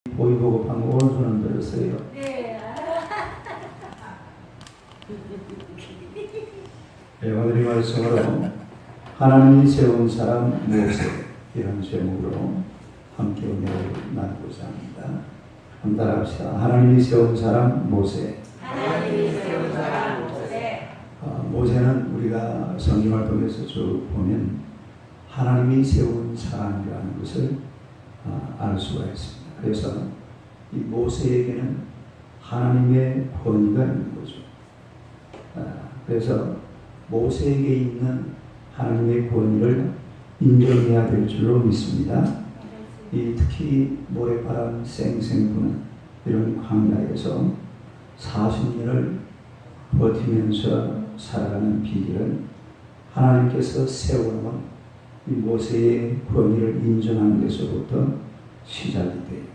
보이보급한 오른손은 들었어요. 네. 네, 오늘 이 말씀으로 하나님이 세운 사람 모세 이런 제목으로 함께 은혜를 나누고자 합니다. 한번 따라합시다. 하나님이 세운 사람 모세. 하나님이 세운 사람 모세. 모세는 우리가 성경을 통해서 쭉 보면 하나님이 세운 사람이라는 것을 알 수가 있습니다. 그래서 이 모세에게는 하나님의 권위가 있는 거죠. 그래서 모세에게 있는 하나님의 권위를 인정해야 될 줄로 믿습니다. 특히 모래바람 쌩쌩 부는 이런 광야에서 40년을 버티면서 살아가는 비결은 하나님께서 세워놓은 이 모세의 권위를 인정하는 데서부터 시작이 돼요.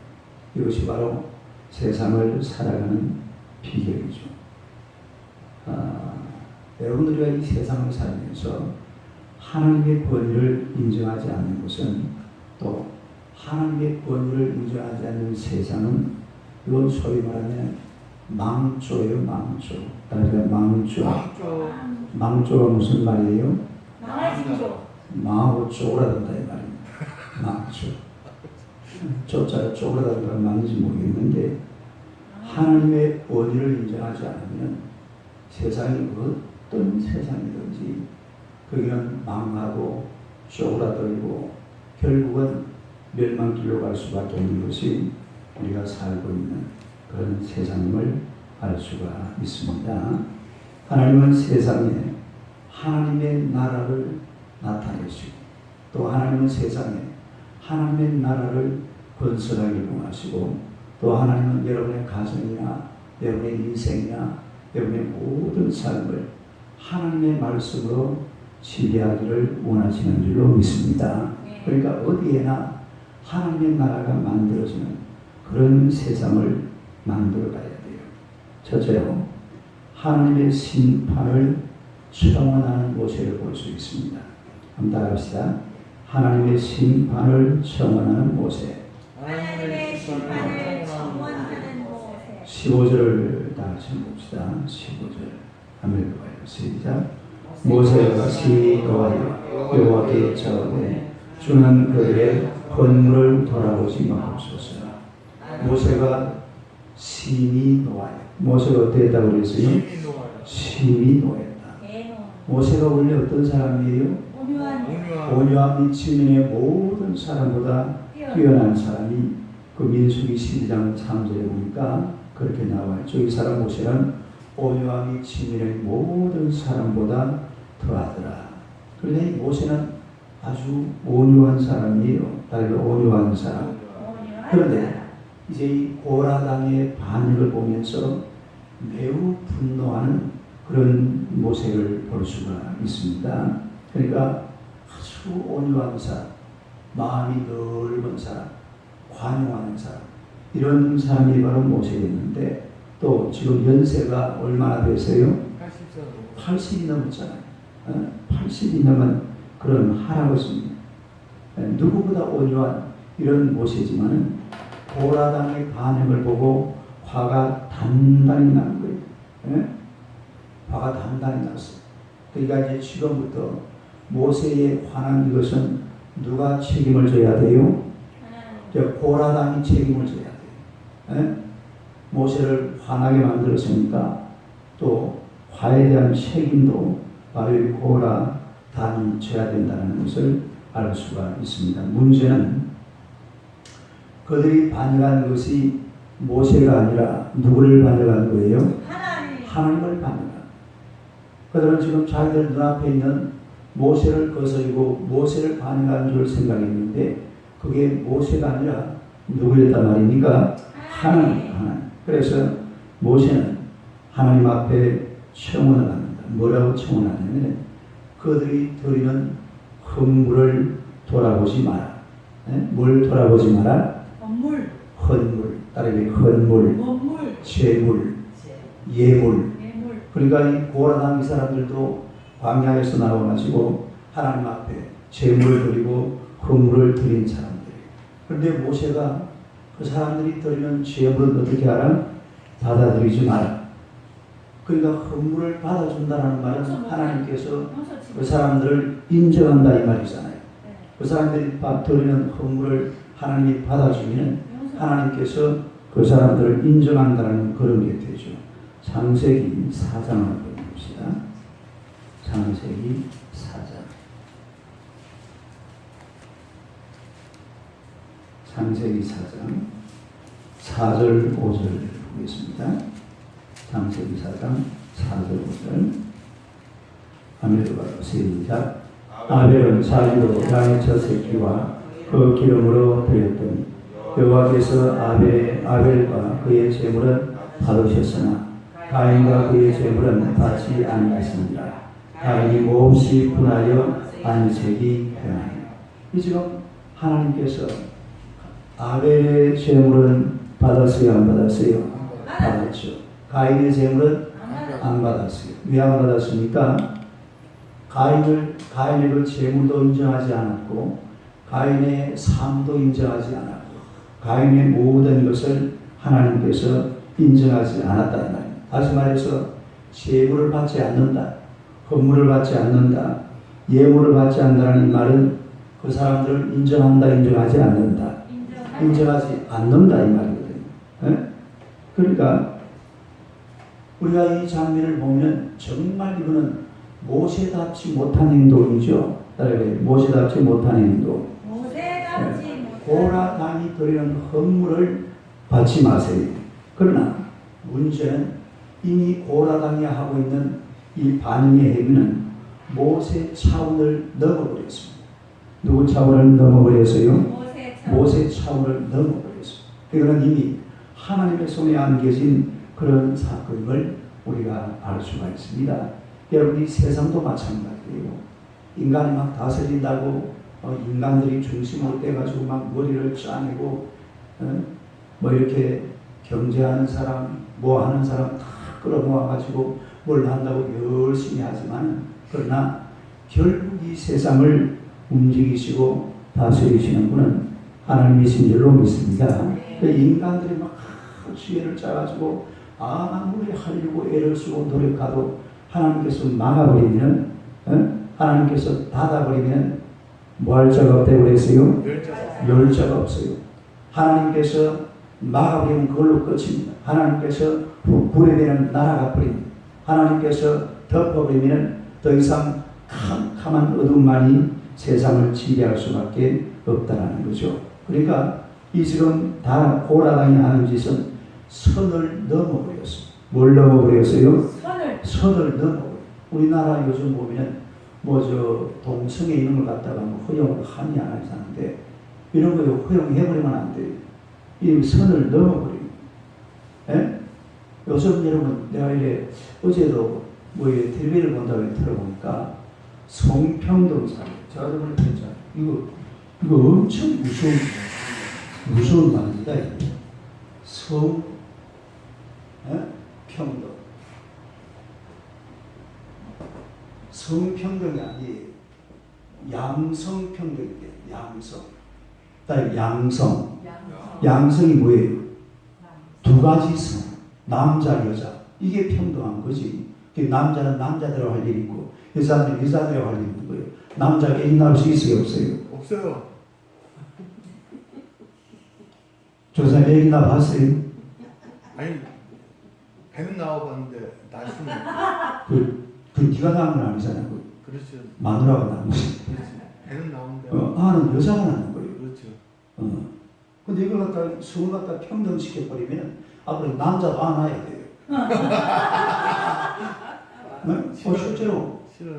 이것이 바로 세상을 살아가는 비결이죠. 여러분들과 이 세상을 살면서 하나님의 권위를 인정하지 않는 것은, 또 하나님의 권위를 인정하지 않는 세상은 이건 소위 말하면 망조예요. 망조. 망조가 무슨 말이에요? 망아진조. 망하고 쪼그라든다 이 말입니다. 망조. 쪼자가 쪼그라든다는 말인지 모르겠는데, 하나님의 권위를 인정하지 않으면 세상이 어떤 세상이든지 거기는 망하고 쪼그라들고 결국은 멸망길로 갈 수밖에 없는 것이 우리가 살고 있는 그런 세상임을 알 수가 있습니다. 하나님은 세상에 하나님의 나라를 나타내시고, 또 하나님은 세상에 하나님의 나라를 건설하길 원하시고, 또 하나님은 여러분의 가정이나 여러분의 인생이나 여러분의 모든 삶을 하나님의 말씀으로 지배하기를 원하시는 줄로 믿습니다. 그러니까 어디에나 하나님의 나라가 만들어지는 그런 세상을 만들어 가야 돼요. 첫째로 하나님의 심판을 청원하는 모세를 볼 수 있습니다. 한번 따라합시다. 하나님의 심판을 청원하는 모세. 하나님의 심판을 청원하는 모세. 15절을 다 같이 봅시다. 15절 한번 읽어봐요. 시작. 모세가 심히 노하여 여호와께 청하되 주는 그들의 헌물을 돌아보지 마옵소서. 모세가 심히 노하여. 모세가 어땠다고 그랬어요? 심히 노했다. 모세가 원래 어떤 사람이에요? 온유함이 지면의 모든 사람보다 뛰어난 사람이 그 민수기 12장 3절에 보니까 그렇게 나와요. 이 사람 모세는 온유함이 지면의 모든 사람보다 더하더라. 그런데 모세는 아주 온유한 사람이에요. 달리 온유한 사람. 그런데 이제 이 고라당의 반역을 보면서 매우 분노하는 그런 모세를 볼 수가 있습니다. 그러니까 아주 온유한 사람, 마음이 넓은 사람, 관용하는 사람, 이런 사람이 바로 모세였는데, 또 지금 연세가 얼마나 되세요? 80이 넘었잖아요. 80이 넘은 그런 할아버지입니다. 누구보다 온유한 이런 모세지만은 고라당의 반응을 보고 화가 단단히 나는 거예요. 화가 단단히 났어요. 그러니까 이제 지금부터 모세의 화난 이것은 누가 책임을 져야 돼요? 고라당이 책임을 져야 돼요. 모세를 화나게 만들었으니까 또 화에 대한 책임도 바로 이 고라당이 져야 된다는 것을 알 수가 있습니다. 문제는 그들이 반역한 것이 모세가 아니라 누구를 반역한 거예요? 하나님을 반역한. 그들은 지금 자기들 눈앞에 있는 모세를 거스르고 모세를 반역한 줄 생각했는데, 그게 모세가 아니라 누구였단 말입니까? 하나님. 그래서 모세는 하나님 앞에 청원을 합니다. 뭐라고 청원하냐면, 그들이 드리는 헌물을 돌아보지 마라. 뭘 돌아보지 마라? 헌물. 따르게 헌물, 제물, 예물. 그러니까 이 고라당 이 사람들도 광야에서 나와가지고 하나님 앞에 제물을 드리고 헌물을 드린 사람들이에요. 그런데 모세가 그 사람들이 드리는 제물을 어떻게 하라? 받아들이지 마라. 그러니까 헌물을 받아준다는 말은 하나님께서 그 사람들을 인정한다 이 말이잖아요. 그 사람들이 드리는 헌물을 하나님이 받아주면 하나님께서 그 사람들을 인정한다는 그런 게 되죠. 창세기 4장을 봅시다. 창세기 4장. 창세기 4장 4절 5절 보겠습니다. 창세기 4장 4절 5절. 아멘으로 시작. 아벨은 자기로 양의 첫 새끼와 그 기름으로 드렸더니 여호와께서 아벨과 그의 제물은 받으셨으나 가인과 그의 제물은 받지 아니하였습니다. 가인이 몹시 분하여 안색이 변하여. 이 지금 하나님께서 아벨의 제물은 받았어요, 안 받았어요? 받았죠. 가인의 제물은 안 받았어요. 왜 안 받았습니까? 가인의 그 제물도 인정하지 않았고, 가인의 삶도 인정하지 않았고, 가인의 모든 것을 하나님께서 인정하지 않았다는 말이에요. 다시 말해서 제물을 받지 않는다, 헌물을 받지 않는다, 예물을 받지 않는다는 말은 그 사람들을 인정한다, 인정하지 않는다, 인정하지 않는다 이 말이거든요. 네? 그러니까 우리가 이 장면을 보면 정말 이거는 모세답지 못한 행동이죠. 따라해요. 모세답지 못한 행동. 고라당이 드리는 헌물을 받지 마세요. 그러나 문제는 이미 고라당이 하고 있는 이 반응의 행위는 모세 차원을 넘어버렸습니다. 누구 차원을 넘어버렸어요? 모세 차원을 넘어버렸습니다. 이거는 이미 하나님의 손에 안겨진 그런 사건을 우리가 알 수가 있습니다. 여러분, 이 세상도 마찬가지예요. 인간이 막 다스린다고 인간들이 중심으로 떼가지고 막 머리를 짜내고 뭐 이렇게 경제하는 사람, 뭐 하는 사람 다 끌어모아가지고 뭘 한다고 열심히 하지만, 그러나 결국 이 세상을 움직이시고 다스리시는 분은 하나님이신 줄로 믿습니다. 그 인간들이 막 지혜를 짜가지고 아무리 하려고 애를 쓰고 노력하도 하나님께서 막아버리면, 하나님께서 닫아버리면 뭐 할 자가 없다고 그랬어요? 열자가 없어요. 하나님께서 막아버리면 그걸로 끝입니다. 하나님께서 불에 대한 나라가 버립니다. 하나님께서 덮어버리면 더 이상 캄캄한 어둠만이 세상을 지배할 수밖에 없다는 거죠. 그러니까 이 지금 다 고라당이 하는 짓은 선을 넘어버렸어요. 뭘 넘어버렸어요? 선을 넘어버렸어요. 우리나라 요즘 보면 뭐 저 동성애 있는 걸 갖다가 뭐 허용을 하니 안 하지 않는데, 이런 거 허용해버리면 안 돼요. 이 선을 넘어버립니다. 예? 요즘 여러분, 내가 이래 어제도 뭐 텔레비를 본다고 들어보니까 성평등 사회, 제가 저번에 했잖아요. 이거 엄청 무서운 말입니다. 성평등. 성평등이 아니에요. 양성평등이에요. 양성. 양성이 뭐예요? 두 가지 성. 남자, 여자. 이게 평등한 거지. 남자는 남자대로 할 일이 있고, 여자는 여자대로 할 일이 있는 거예요. 남자가 애 낳을 수 있어요, 없어요? 없어요. 조사 애 낳아봤어요? 아니, 배는 나와봤는데 낳았으면 그 네가 낳은 건 아니잖아요. 그렇죠. 마누라가 낳은 거지. 그렇지. 배는 나오는데 아는 여자가 낳는 거예요. 그렇죠. 근데 이걸 갖다 성을 갖다 평등시켜버리면 앞으로 남자도 안 낳아야 돼요. 실제로. 싫어.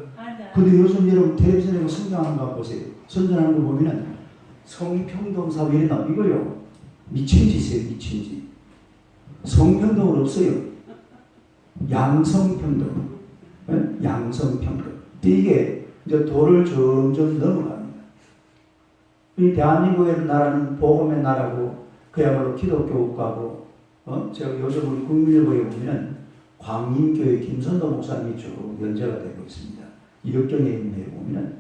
근데 요즘 여러분 텔레비전에 성장하는 거 보세요. 선전하는 거 보면은 성평등 사회 이랬나 이거요. 미친 짓이에요, 미친 짓. 성평등은 없어요. 양성평등. 양성평등. 이게 이제 도를 점점 넘어갑니다. 이 대한민국의 나라는 복음의 나라고, 그야말로 기독교 국가고, 제가 요즘 우리 국민일보에 보면 광림교회 김선도 목사님이 쭉 연재가 되고 있습니다. 이력경에 있는 데 보면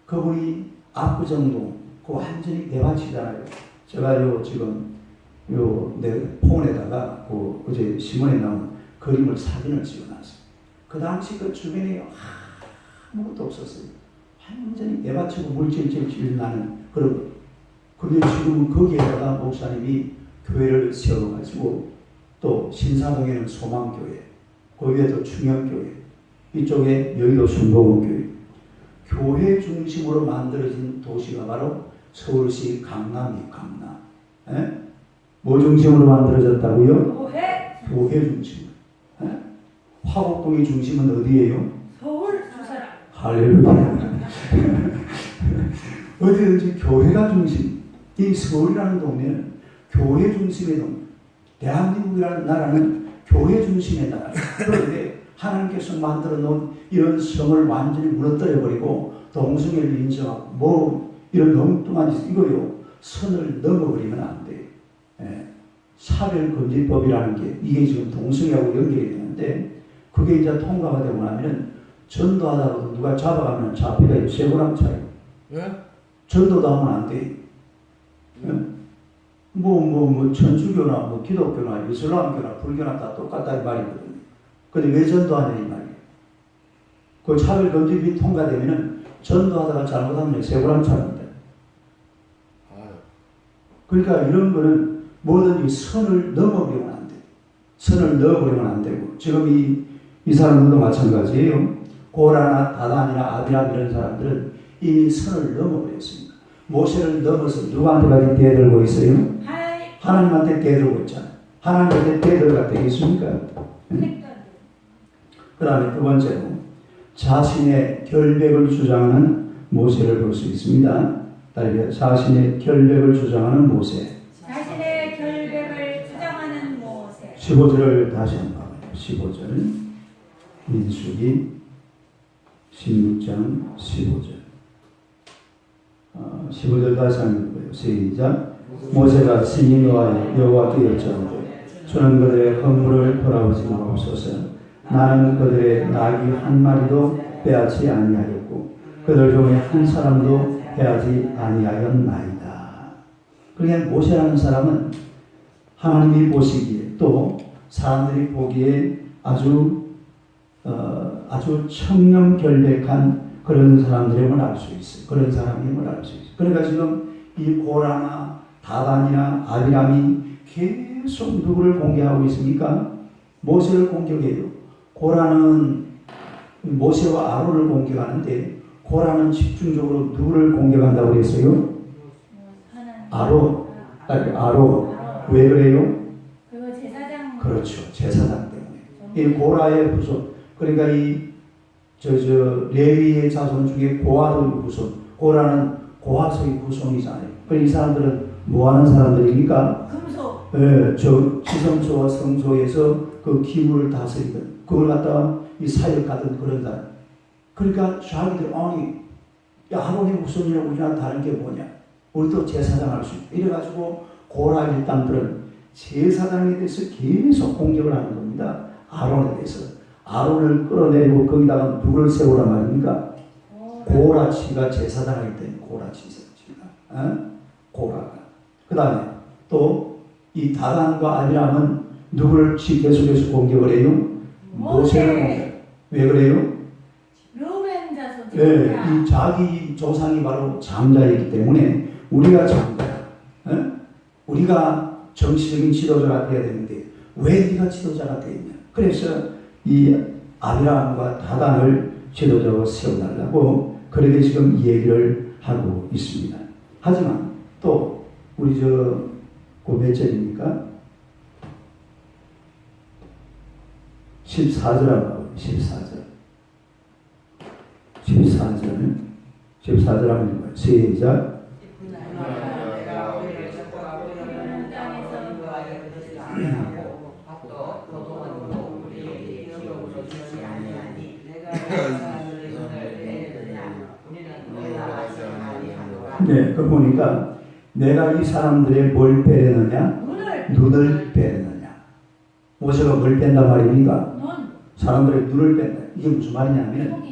그분이 압구정동, 그 완전히 대밭이잖아요. 제가 요 지금 내 폰에다가 어제 신문에 나온 그림을 사진을 찍어놨어요. 그 당시 그 주변에 아무것도 없었어요. 완전히 개바치고 물질질 나는 그런. 근데 지금 거기에다가 목사님이 교회를 세워가지고 또 신사동에는 소망교회, 거기에도 충영교회, 이쪽에 여의도 순복음교회, 교회 중심으로 만들어진 도시가 바로 서울시 강남이 강남. 에? 뭐 중심으로 만들어졌다고요? 교회 중심. 에? 화곡동의 중심은 어디예요? 서울 부사람. 할렐루야. 어디든지 교회가 중심. 이 서울이라는 동네는 교회 중심의 동네. 대한민국이라는 나라는 교회 중심의 나라. 그런데 하나님께서 만들어 놓은 이런 성을 완전히 무너뜨려버리고 동성애를 인정하고 뭐 이런 엉뚱한 짓 이거요. 선을 넘어버리면 안 돼. 예. 차별금지법이라는 게 이게 지금 동성애하고 연결이 되는데 그게 이제 통과가 되고 나면 전도하다가도 누가 잡아가면 잡히가 쇠고랑 차요. 예? 전도도 하면 안 돼. 천주교나 뭐 기독교나 이슬람교나 불교나 다 똑같다 이 말이거든요. 근데 왜 전도하냐 이 말이에요. 그 차별금지법이 통과되면은 전도하다가 잘못하면 쇠고랑 차입니다. 그러니까 이런 거는 뭐든지 선을 넘어버리면 안 돼. 선을 넣어버리면 안 되고 지금 이 사람들도 마찬가지예요. 고라나 다단이나 아비람 이런 사람들은 이미 선을 넘어버렸습니다. 모세를 넘어서 누구한테까지 대들고 있어요? 하나님한테 대들고 있잖아요. 하나님한테 대들가 되겠습니까? 그 다음에 두 번째로 자신의 결백을 주장하는 모세를 볼 수 있습니다. 자신의 결백을 주장하는 모세. 자신의 결백을 주장하는 모세. 15절을 다시 한번 봐요. 15절. 민수기 16장 15절. 15절 다시 한번 봐요. 시작. 모세가 신이 여호와께 여짜오되 주는 그들의 헌물을 돌아오지 마옵소서. 나는 그들의 나귀 한 마리도 빼앗지 아니하였고 그들 중에 한 사람도 빼앗지 아니하였나이다. 그러니까 모세라는 사람은 하나님이 보시기에 또 사람들이 보기에 아주 청렴결백한 그런 사람들임을 알 수 있어요. 그런 사람임을 알 수 있어요. 그러니까 지금 이 고라나 다단이나 아비람이 계속 누구를 공격하고 있습니까? 모세를 공격해요. 고라는 모세와 아론을 공격하는데 고라는 집중적으로 누구를 공격한다고 그랬어요? 아론. 왜 그래요? 그거 제사장. 그렇죠. 제사장 때문에. 이 고라의 후손. 그러니까 레위의 자손 중에 고아도의 후손. 고라는 고아서의 후손이잖아요. 그러니까 이 사람들은 뭐 하는 사람들입니까? 금소. 지성소와 성소에서 그 기물을 다스리던, 그걸 갖다가 이 사역하던 그런 사람. 그러니까 자기들, 아론의 후손이라고 우리랑 다른 게 뭐냐? 우리도 제사장 할 수 있다. 이래가지고 고라 일당들은 제사장에 대해서 계속 공격을 하는 겁니다. 아론에 대해서. 아론을 끌어내리고 거기다가 누구를 세우란 말입니까? 고라치가 제사장을 했더니 고라치가. 고라가. 그 다음에 또 이 다단과 아비람은 누구를 계속해서 공격을 해요? 모세를 공격. 왜 그래요? 루벤 자손. 네, 이 자기 조상이 바로 장자이기 때문에 우리가 장자야. 우리가 정치적인 지도자가 되어야 되는데 왜 네가 지도자가 되었냐? 그래서 이 아비람과 다단을 지도자로 세워달라고 그렇게 지금 얘기를 하고 있습니다. 하지만 또 우리 그 몇 절입니까? 14절하고 14절. 14절 하면 뭐예요? 시작. 네, 그 보니까 내가 이 사람들의 뭘 빼려느냐? 눈을 빼려느냐? 모세가 뭘 뺀다 말입니까? 사람들의 눈을 뺀다. 이게 무슨 말이냐면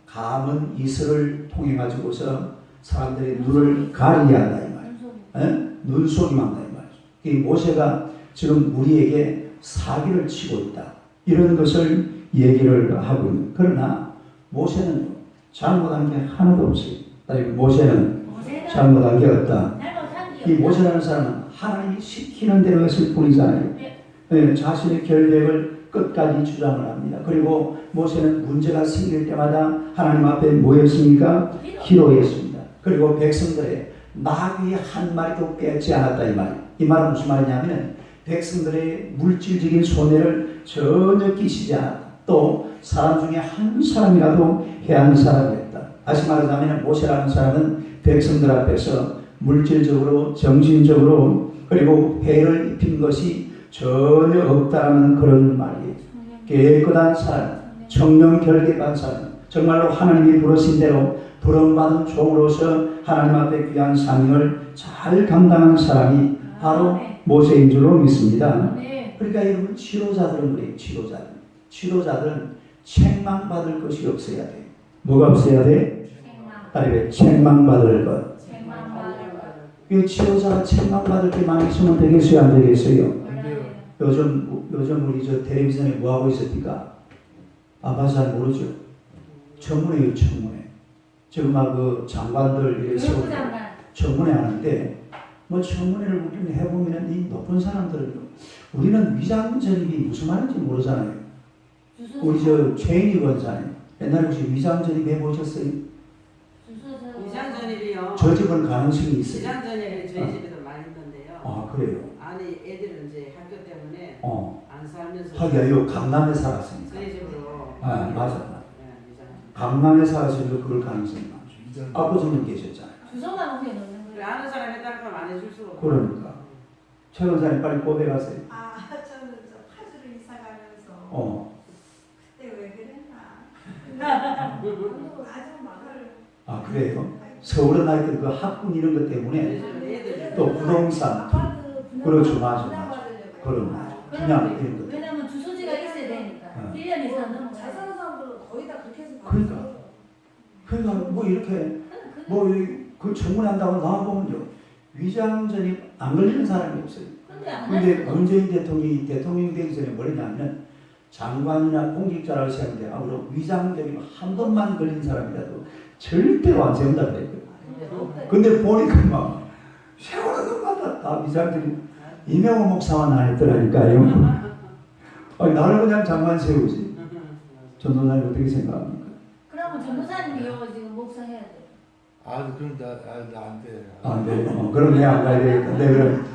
감은 이슬을 통해 가지고서 사람들의 눈을 가리게 한다 이 말이에요. 눈속임한다 이 말이죠. 이 모세가 지금 우리에게 사기를 치고 있다. 이런 것을 얘기를 하고 있는. 그러나 모세는 잘못한 게 하나도 없어요. 아니, 모세는 잘못한 게 없다. 이 모세라는 사람은 하나님이 시키는 대로 했을 뿐이잖아요. 네, 자신의 결백을 끝까지 주장을 합니다. 그리고 모세는 문제가 생길 때마다 하나님 앞에 뭐였습니까? 기도했습니다. 그리고 백성들의 나귀 한 마리도 빼지 않았다 이 말이에요. 이 말은 무슨 말이냐면 백성들의 물질적인 손해를 전혀 끼치지 않았다. 또 사람 중에 한 사람이라도 해한 사람이었다. 다시 말하자면 모세라는 사람은 백성들 앞에서 물질적으로 정신적으로 그리고 해를 입힌 것이 전혀 없다는 그런 말이에요. 깨끗한 사람, 청렴 결백한 사람, 정말로 하나님이 부르신 대로 부름받은 종으로서 하나님 앞에 귀한 사명을 잘 감당한 사람이 바로 모세인 줄로 믿습니다. 그러니까 여러분 치료자들은 그래요. 치료자들은 책망받을 것이 없어야 돼. 뭐가 없어야 돼? 책망받을 것. 이 치료자가 책망받을 게 많이 있으면 되겠어요? 안 되겠어요? 요즘 우리 저 텔레비전에 뭐 하고 있습니까? 아마 잘 모르죠. 청문회요, 청문회. 지금 막 그 장관들 이래서 청문회 하는데 뭐 청문회를 우리는 해보면 이 높은 사람들은 우리는 위장 전입이 무슨 말인지 모르잖아요. 우리 저 최인희 원사님 옛날에 혹시 위장 전입 해보셨어요? 위장 전입이요. 저 집은 가능성이 있어요. 위장 전입이 저희 집에도 많이 있던데요. 아 그래요? 아니 애들은 이제 학교 때문에 안 살면서 하기야 강남에 살았으니까. 저희 집으로. 아 맞아. 네, 위장. 강남에 살았으니까 그럴 가능성이 많죠. 아버지는 계셨잖아요. 주소만 오게 넣는 그래, 거예요. 아는 사람에 따라 안 해줄 수가 없고. 그러니까 최 원사님 빨리 고백하세요. 저는 저 파주로 이사 가면서 그때 왜 그랬나 아주 말을 아 그래요? 서울에 나 있던 그 학군 이런 것 때문에 또 부동산 그렇죠 맞아. 그럼 그냥 이런 것. 왜냐면 주소지가 있어야 되니까 1년 이상 넘어가야 잘 사는 사람들은 거의 다 그렇게 해서 그러니까 뭐 이렇게 뭐 그 청문한다고 나와보면요 위장 전입 안 걸리는 사람이 없어요. 근데 문재인 대통령이 대통령 되기 전에 뭐냐면 장관이나 공직자라고 생각하는데 아무로 위장 전입 한 번만 걸린 사람이라도 절대로 안 세운다 그랬거든요. 근데 보니까 막 세월은 것마다 다 위장 전입 이명호 목사만 안 했더라니까요. 아니 나를 그냥 장관 세우지. 전도사님 어떻게 생각합니까? 그러면 전도사님이 이거 지금 목사해야 돼요. 그럼 나안 돼. 안 돼. 그럼 내가 안 가야 되겠다. 그럼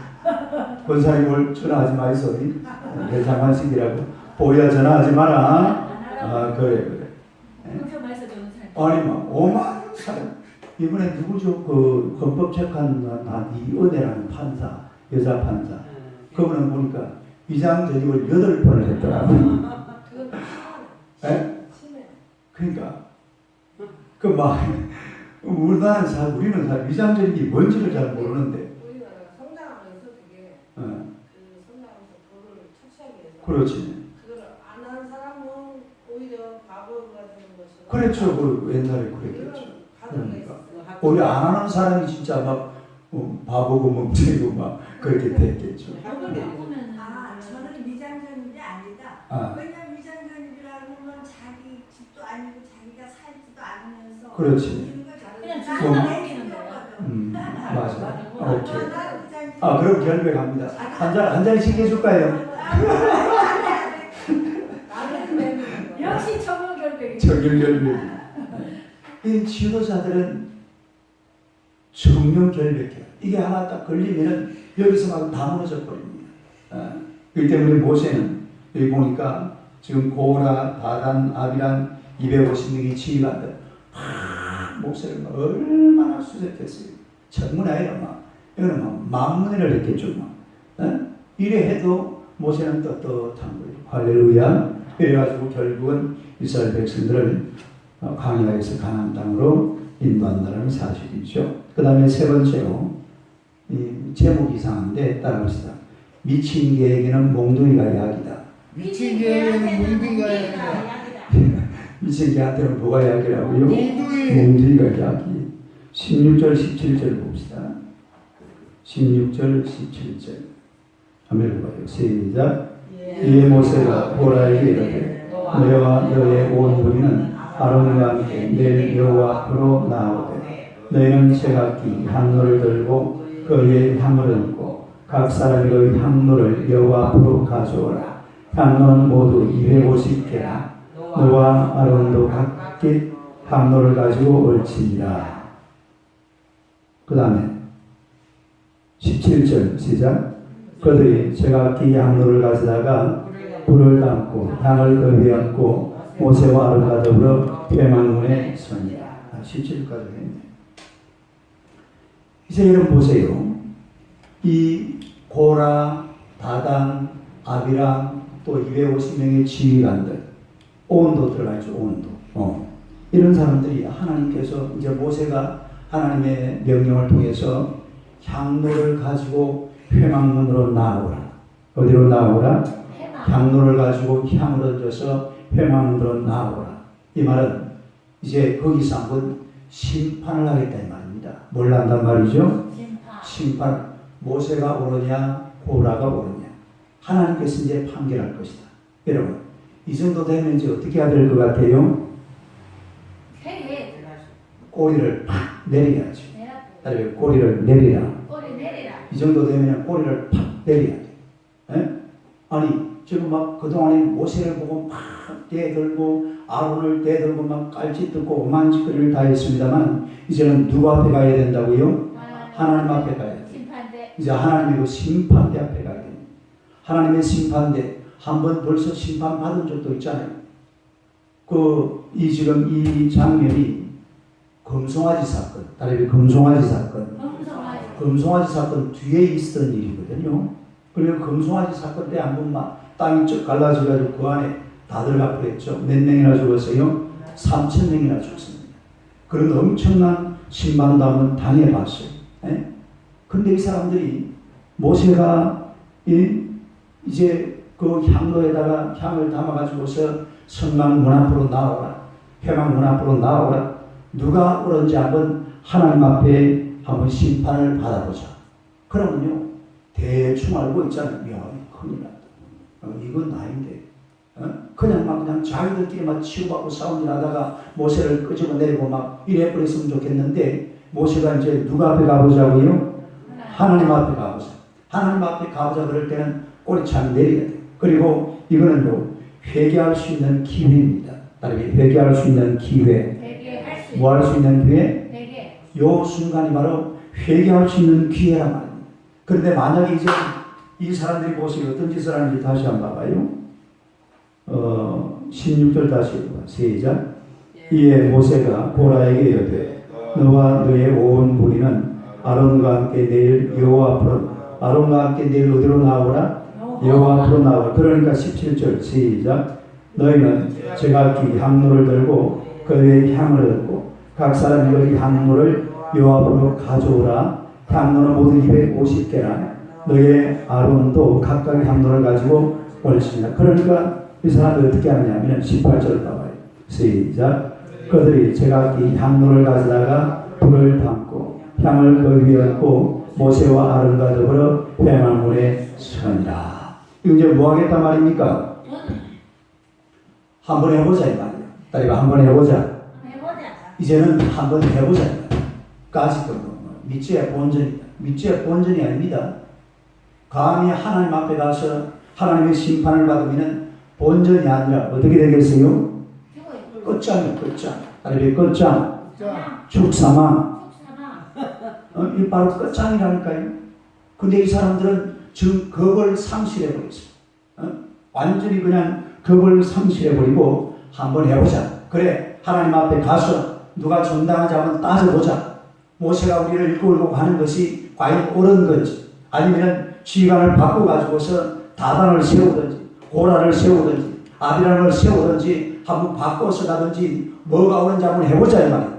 권사님을 전화하지 마이소. 내 장관식이라고. 보야 전화하지 마라. 그래. 그렇게 말해서 전도사님. 아니, 막, 5만 사람. 이번에 누구죠? 그, 헌법재판, 이은혜라는 판사, 여자 판사. 그분은 보니까 위장 전입을 8번을 했더라고요. 그러니까. 우리는 위장 전입이 뭔지를 잘 모르는데. 우리나라가 성장하면서 되게 그 성장하면서 그거를 착시하기 위해서 그렇지. 그걸 안 하는 사람은 오히려 바보가 되는 것이고 그랬죠. 그 옛날에 그랬겠죠. 그러니까. 우리 안 하는 사람이 진짜 막 바보고 멍청이고 막 그렇게 됐겠죠. 저는 위장전입이 아니다. 왜냐면 위장전입이라는 건 자기 집도 아니고 자기가 살지도 않으면서 그렇지. 그냥 주소만 옮기는 거예요. 맞아. 오케이. 그럼 결백합니다. 한 잔씩 해줄까요? 역시 청문 결백이. 정결결백. 이 지도자들은 정령 결백해요. 이게 하나 딱 걸리면은 여기서 막 다 무너져 버립니다. 그렇기 때문에 모세는 여기 보니까 지금 고라, 다단, 아비란 250명이 지휘관들 목사를 얼마나 수색했어요. 천문 아니라 막 이거는 막 만문회를 했겠죠. 막 이래 해도 모세는 떳떳한 거예요. 할렐루야. 그래가지고 결국은 이스라엘 백성들을 광야에서 가나안 땅으로 인도한다는 사실이죠. 그 다음에 세 번째로 이 제목이 이상한데 따라합시다. 미친 개에게는 몽둥이가 약이다. 미친 개는 몽둥이가 약이다. 미친 개한테는 뭐가 약이라고요? 몽둥이가 약이. 16절 17절 봅시다. 16절 17절 한번 읽어봐요. 시작. 이에 모세가 보라에게 이르되 너와 너의 온 무리는 아론과 함께 내일 여호와 앞으로 나오되 너희는 새각기 향로를 들고 그의 향을 얹고 각 사람이 그의 향로를 여호와 앞으로 가져오라. 향로는 모두 250개라. 너와 아론도 각기 향로를 가지고 올지니라. 그 다음에 17절 시작. 그들이 제각기 향로를 가져다가 불을 담고 향을 그 위에 얹고 모세와 아론과 더불어 회막문에 서니라. 17절까지 했네. 이제 여러분 보세요. 이 고라, 다단, 아비람 또 250명의 지휘관들, 온도 들어가 있죠. 온도. 이런 사람들이 하나님께서 이제 모세가 하나님의 명령을 통해서 향로를 가지고 회막문으로 나오라. 어디로 나오라? 향로를 가지고 향을 얹어서 회막문으로 나오라. 이 말은 이제 거기서 한번 심판을 하겠다 이 말입니다. 뭘 한단 말이죠? 심판. 모세가 오르냐 고라가 오르냐. 하나님께서 이제 판결할 것이다. 여러분 이 정도 되면 이제 어떻게 해야 될 것 같아요? 꼬리를 팍 내려야죠. 다리 꼬리를 내리라. 이 정도 되면 꼬리를 팍 내려야 돼. 에? 아니 지금 막 그동안에 모세를 보고 막 대들고 아론을 대들고 막 깔짓 듣고 오만짓거리를 다 했습니다만 이제는 누구 앞에 가야 된다고요? 하나님 앞에 가야 돼. 이제 하나님의 그 심판대 앞에 가야 돼. 하나님의 심판대 한번 벌써 심판 받은 적도 있잖아요. 지금 이 장면이 금송아지 사건, 다리 금송아지 사건. 금송아지 사건 뒤에 있었던 일이거든요. 그리고 금송아지 사건 때 한 번 막 땅이 쭉 갈라져가지고 그 안에 다 들어가 버렸죠. 몇 명이나 죽었어요? 3,000명이나 죽었습니다. 그런 엄청난 심판담은 당해봤어요. 근데 이 사람들이 모세가 이제 그 향로에다가 향을 담아가지고서 성막 문 앞으로 나오라. 회막 문 앞으로 나오라. 누가 옳은지 한번 하나님 앞에 한번 심판을 받아보자. 그러면요 대충 알고 있잖아요. 야 큰일 났다. 이건 나인데. 그냥 막 그냥 자기들끼리 막 치고받고 싸움이 나다가 모세를 끄집어내리고 막 이래 버렸으면 좋겠는데 모세가 이제 누가 앞에 가보자고요? 하나님 앞에 가보자. 하나님 앞에 가보자 그럴 때는 꼬리참 내려야 돼. 그리고 이거는요 회개할 수 있는 기회입니다. 다르게 회개할 수 있는 기회. 뭐 할 수 있는 기회? 요 순간이 바로 회개할 수 있는 기회란 말입니다. 그런데 만약에 이제 이 사람들이 보세요. 어떤 짓을 하는지 다시 한번 봐봐요. 16절 다시 읽어봐. 시작. 이에 모세가 고라에게 이르되 너와 너의 온 무리는 아론과 함께 내일 여호와 앞으로 아론과 함께 내일 어디로 나오라? 여호와 앞으로 나오라. 그러니까 17절 시작. 너희는 제각기 향로를 들고 그의 향을 얻고 각 사람이 그 향로를 여호와 앞으로 가져오라. 향로는 모두 250개라. 너의 아론도 각각의 향로를 가지고 올지니라. 그러니까 이 사람들이 어떻게 하느냐면 18절 봐봐요. 시작. 그들이 제각기 향로를 가져다가 불을 담고 향을 그 위에 얹고 모세와 아론과 더불어 회막문에 서니라. 이거 이제 뭐 하겠단 말입니까? 한번 해보자 이 말이에요. 딸이가 한번 해보자. 이제는 한번 해보자 이 말이에요. 까짓도 믿지의 본전이다. 믿지의 본전이 아닙니다. 감히 하나님 앞에 가서 하나님의 심판을 받으면 본전이 아니라 어떻게 되겠어요? 끝장이에요. 끝장. 딸이 끝장. 죽사망. 이 바로 끝장이라니까요. 근데 이 사람들은 지금 그걸 상실해버렸어요. 완전히 그냥 그걸 상실해버리고 한번 해보자. 그래 하나님 앞에 가서 누가 정당한지 한번 따져보자. 모세가 우리를 이끌고 가는 것이 과연 옳은 건지 아니면 지휘관을 바꿔가지고서 다단을 세우든지 고라를 세우든지 아비람을 세우든지 한번 바꿔서 가든지 뭐가 옳은지 한번 해보자 이 말이에요.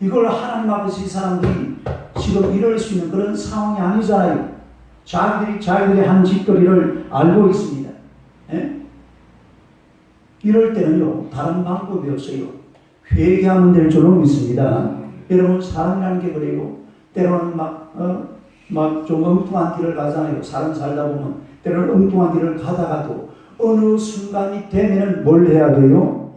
이걸 하나님 앞에서 이 사람들이 지금 이럴 수 있는 그런 상황이 아니잖아요. 자기들이 한 짓거리를 알고 있습니다. 이럴 때는요 다른 방법이 없어요. 회개하면 될 줄로 믿습니다. 여러분 사람이라는 게 그래요. 때로는 막 막 좀 엉뚱한 길을 가잖아요. 사람 살다 보면 때로는 엉뚱한 길을 가다가도 어느 순간이 되면은 뭘 해야 돼요?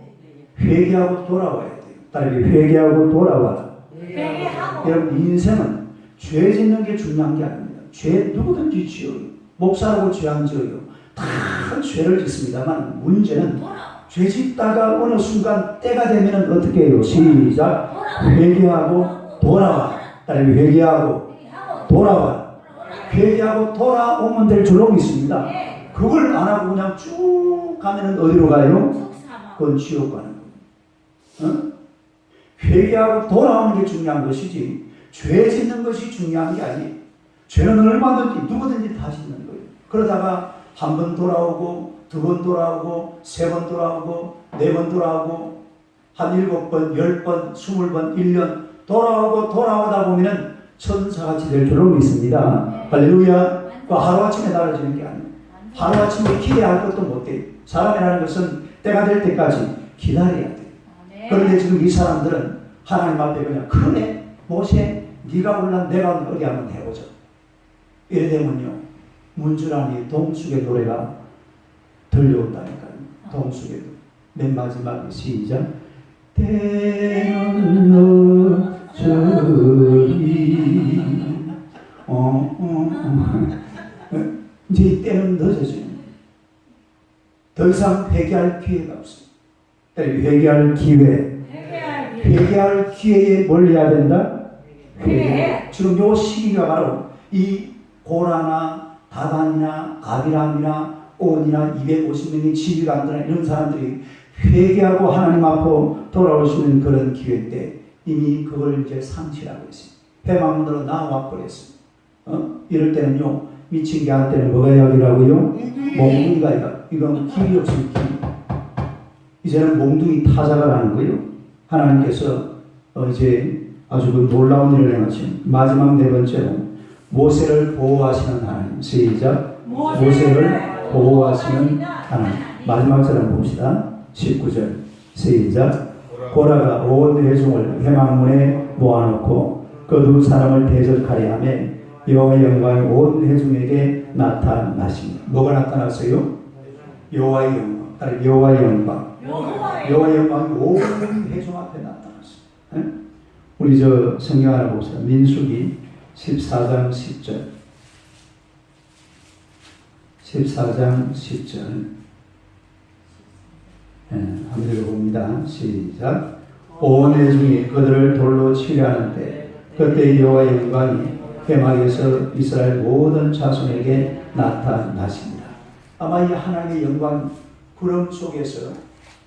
회개하고 돌아와야 돼요. 딸이 회개하고 돌아와라. 회개하고. 여러분 인생은 죄 짓는 게 중요한 게 아닙니다. 죄 누구든지 지어요. 목사라고 죄 안 지어요. 다 죄를 짓습니다만 문제는 죄 짓다가 어느 순간 때가 되면 어떻게 해요? 시작. 회개하고 돌아와. 딸이 회개하고 돌아와. 회개하고 돌아오면 될 줄로 믿습니다. 그걸 안 하고 그냥 쭉 가면 어디로 가요? 그건 지옥 가는 거예요. 어? 회개하고 돌아오는 게 중요한 것이지 죄 짓는 것이 중요한 게 아니에요. 죄는 얼마든지 누구든지 다 짓는 거예요. 그러다가 한 번 돌아오고 두 번 돌아오고 세 번 돌아오고 네 번 돌아오고 한 7번, 10번, 20번, 1년 돌아오다 보면은 천사같이 될 줄로 믿습니다. 할렐루야. 그 하루아침에 달라지는 게 아니에요. 하루아침에 기대할 것도 못 돼요. 사람이라는 것은 때가 될 때까지 기다려야 돼요. 그런데 지금 이 사람들은 하나님 앞에 그냥 그래 모세 네가 올라 내가 어디 한번 해보자. 이래 되면요 문주란이 동숙의 노래가 들려온다니까요. 동숙의 노래. 맨 마지막에 시작. 때는 늦으리 이제 이 때는 늦어져요. 더 이상 회개할 기회가 없어요. 회개할 기회. 회개할 기회에 뭘 해야 된다? 회개. 지금 요 시기가 바로 이 고라나 다단이나 아비람이나 온이나 250명의 지휘관들이나 이런 사람들이 회개하고 하나님 앞으로 돌아올 수 있는 그런 기회인데 이미 그걸 이제 상실하고 있어요. 회망문으로 나와 버렸어요. 이럴 때는요 미친 게 할 때는 뭐가 약이라고요? 몽둥이가 약. 이건 길이 없으면 길. 이제는 몽둥이 타작을 하는 거예요. 하나님께서 이제 아주 그 놀라운 일을 행하시는 마지막 네 번째로 모세를 보호하시는 하나님. 시작. 모세를 보호하시는 하나님. 마지막 사람 봅시다. 19절. 시작. 고라가 온 회중을 회막문에 모아놓고 그 두 사람을 대적하려 하며 여호와의 영광이 온 회중에게 나타나십니다. 뭐가 나타났어요? 여호와의 영광. 따라 여호와의 영광. 여호와의 영광이 온 회중 앞에 나타났어요. 우리 저 성경 하나 봅시다. 민수기 14장 10절. 14장 10절. 한번 읽어봅니다. 시작. 온 회중이 그들을 돌로 치려 하는데 그때 여호와의 영광이 회막에서 이스라엘 모든 자손에게 나타나십니다. 아마 이 하나님의 영광 구름 속에서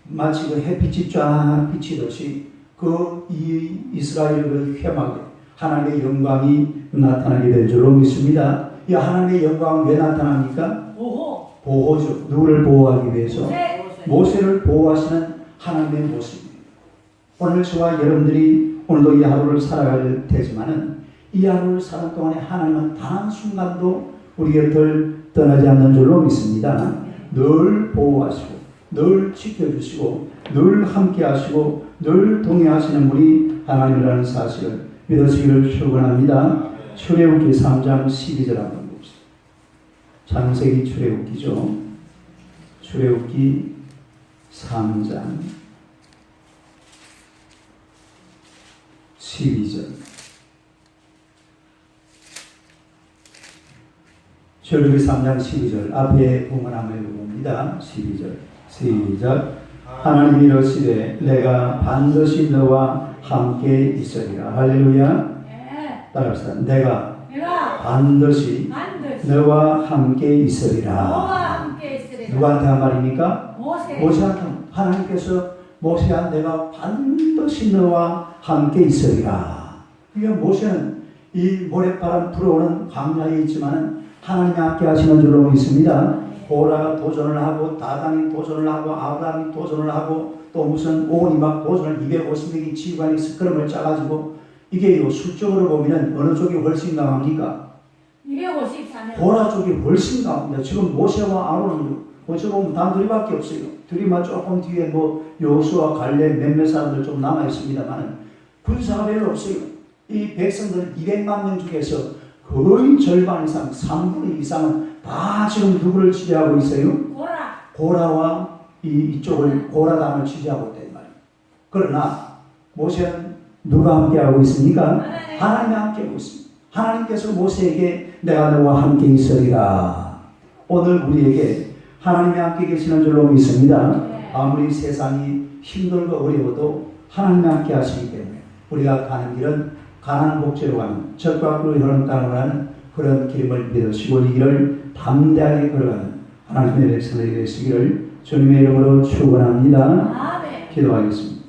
마치 그 햇빛이 쫙 비치듯이 그 이 이스라엘 그 회막에 하나님의 영광이 나타나게 될 줄로 믿습니다. 이 하나님의 영광은 왜 나타납니까? 보호죠. 누구를 보호하기 위해서? 모세를 보호하시는 하나님의 모습입니다. 오늘 저와 여러분들이 오늘도 이 하루를 살아갈 테지만은 이 하루를 사는 동안에 하나님은 단 한순간도 우리 곁을 떠나지 않는 줄로 믿습니다. 늘 보호하시고 늘 지켜주시고 늘 함께하시고 늘 동행하시는 분이 하나님이라는 사실을 믿으시기를 축원합니다. 출애굽기 3장 12절 한번 봅시다. 창세기 출애굽기죠. 출애굽기 3장 12절. 출애굽기 3장 12절 앞에 보면 한번 읽어봅니다. 12절 시작. 하나님이 이르시되 내가 반드시 너와 함께 있으리라. 할렐루야. 따라합시다. 내가 반드시 너와 함께 있으리라. 누구한테 한 말입니까? 모세한테. 하나님께서 모세한테 내가 반드시 너와 함께 있으리라. 그러니까 모세는 이 모래바람 불어오는 광야에 있지만 하나님이 함께 하시는 줄로 믿습니다. 고라가 도전을 하고 다단이 도전을 하고 아브라함이 도전을 하고 또 무슨 온이 막 도전을 250명이 지휘관이 스크럼을 짜가지고 이게 요 수적으로 보면 어느 쪽이 훨씬 강합니까? 254명. 고라 쪽이 훨씬 강합니다. 지금 모세와 아론은 어찌 보면 단 둘이밖에 없어요. 둘이만 조금 뒤에 뭐 요수와 갈렙 몇몇 사람들 좀 남아 있습니다만 군사가 별로 없어요. 이 백성들 200만 명 중에서 거의 절반 이상, 3분의 2 이상은 다 지금 누구를 지지하고 있어요? 고라. 고라와 이쪽을 고라당을 지지하고 있단 말이에요. 그러나 모세는 누가 함께하고 있습니까? 하나님이 함께하고 있습니다. 하나님께서 모세에게 내가 너와 함께 있으리라. 오늘 우리에게 하나님이 함께 계시는 줄로 믿습니다. 아무리 세상이 힘들고 어려워도 하나님이 함께 하시기 때문에 우리가 가는 길은 가나안 복지로 가는 적과 꿀이 흐르는 땅으로 가는 그런 길임을 믿으시고 이 길을 담대하게 걸어가는 하나님의 백성들이 되시기를 주님의 이름으로 축원합니다. 아멘. 기도하겠습니다.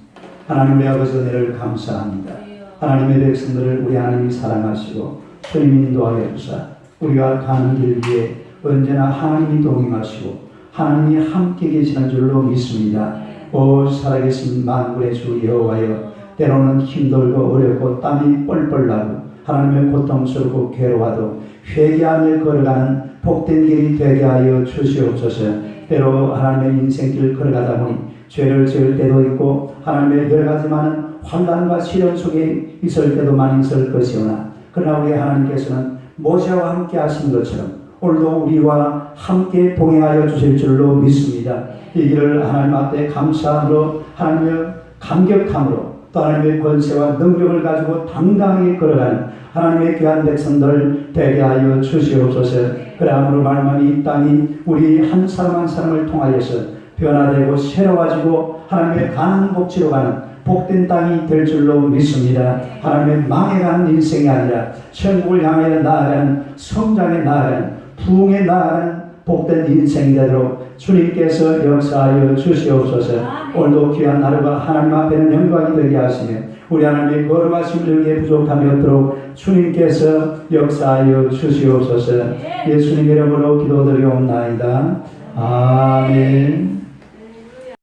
하나님의 아버지 은혜를 감사합니다. 하나님의 백성들을 우리 하나님이 사랑하시고 주님이 인도하여 주사 우리가 가는 길 위에 언제나 하나님이 동행하시고 하나님이 함께 계시는 줄로 믿습니다. 오 살아계신 만군의 주 여호와여, 때로는 힘들고 어렵고 땀이 뻘뻘 나고 하나님의 고통스럽고 괴로워도 회개하며 걸어가는 복된 길이 되게 하여 주시옵소서. 때로 하나님의 인생길을 걸어가다 보니 죄를 지을 때도 있고 하나님의 여러 가지 많은 환난과 시련 속에 있을 때도 많이 있을 것이오나 그러나 우리 하나님께서는 모세와 함께 하신 것처럼 오늘도 우리와 함께 동행하여 주실 줄로 믿습니다. 이 길을 하나님 앞에 감사함으로 하나님의 감격함으로 또 하나님의 권세와 능력을 가지고 당당하게 걸어가는 하나님의 귀한 백성들 되게 하여 주시옵소서. 그러므로 말만 이 땅이 우리 한 사람 한 사람을 통하여서 변화되고 새로워지고 하나님의 가나안 복지로 가는 복된 땅이 될 줄로 믿습니다. 하나님의 망해가는 인생이 아니라 천국을 향하여 나아가는 성장에 나아가는 부흥에 나아가는 복된 인생이 되도록 주님께서 역사하여 주시옵소서. 오늘도 귀한 하루가 하나님 앞에는 영광이 되게 하시며 우리 하나님의 거룩하심을 위해 부족함이 없도록 주님께서 역사하여 주시옵소서. 예수님 이름으로 기도드리옵나이다. 아멘.